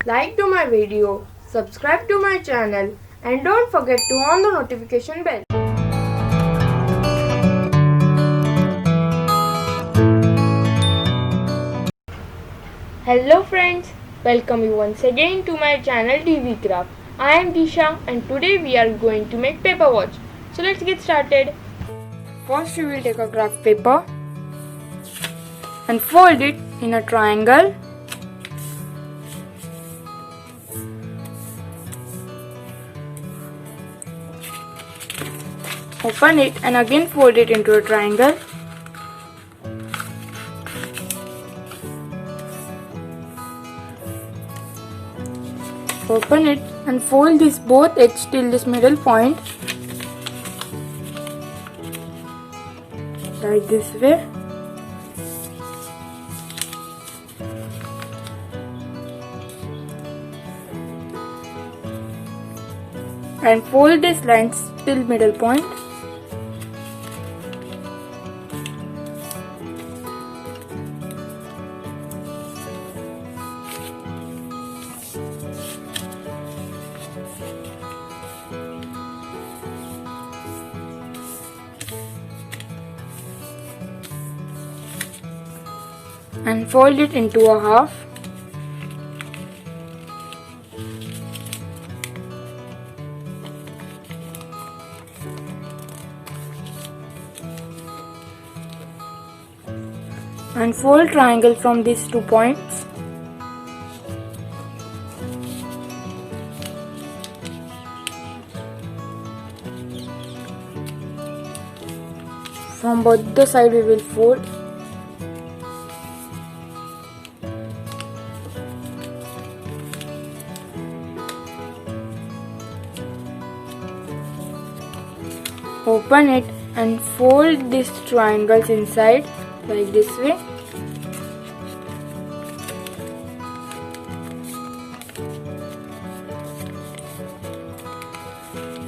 like to my video, subscribe to my channel and don't forget to on the notification bell. Hello friends, welcome you once again to my channel TV Craft. I am Disha and today we are going to make paper watch. So let's get started. First we will take a craft paper and fold it in a triangle. Open it and again fold it into a triangle. Open it and fold this both edges till this middle point, like this way. And fold these lines till middle point. And fold it into a half. And fold triangle from these 2 points. From both the side we will fold. Open it and fold these triangles inside like this way.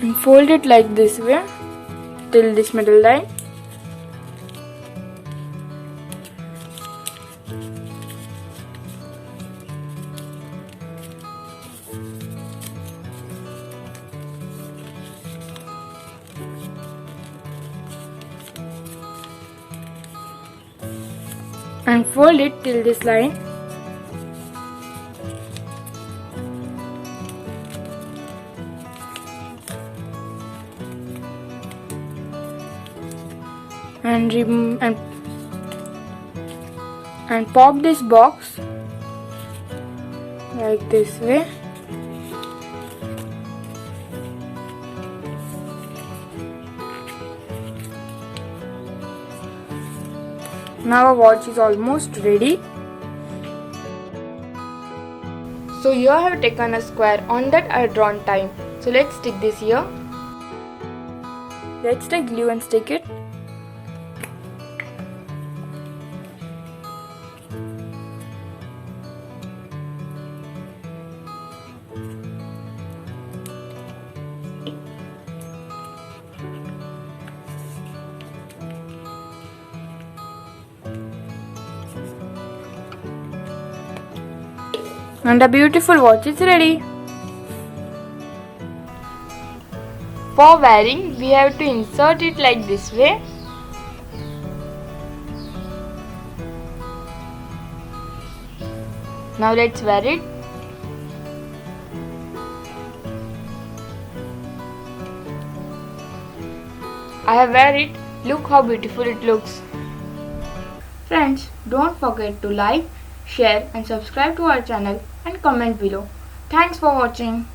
And fold it like this way till this middle line. And fold it till this line. And pop this box like this way. Now our watch is almost ready. So here I have taken a square on that I had drawn time. So let's stick this here. Let's take glue and stick it. And a beautiful watch is ready. For wearing, we have to insert it like this way. Now let's wear it. I have wear it. Look how beautiful it looks. Friends, don't forget to like, share and subscribe to our channel and comment below. Thanks for watching.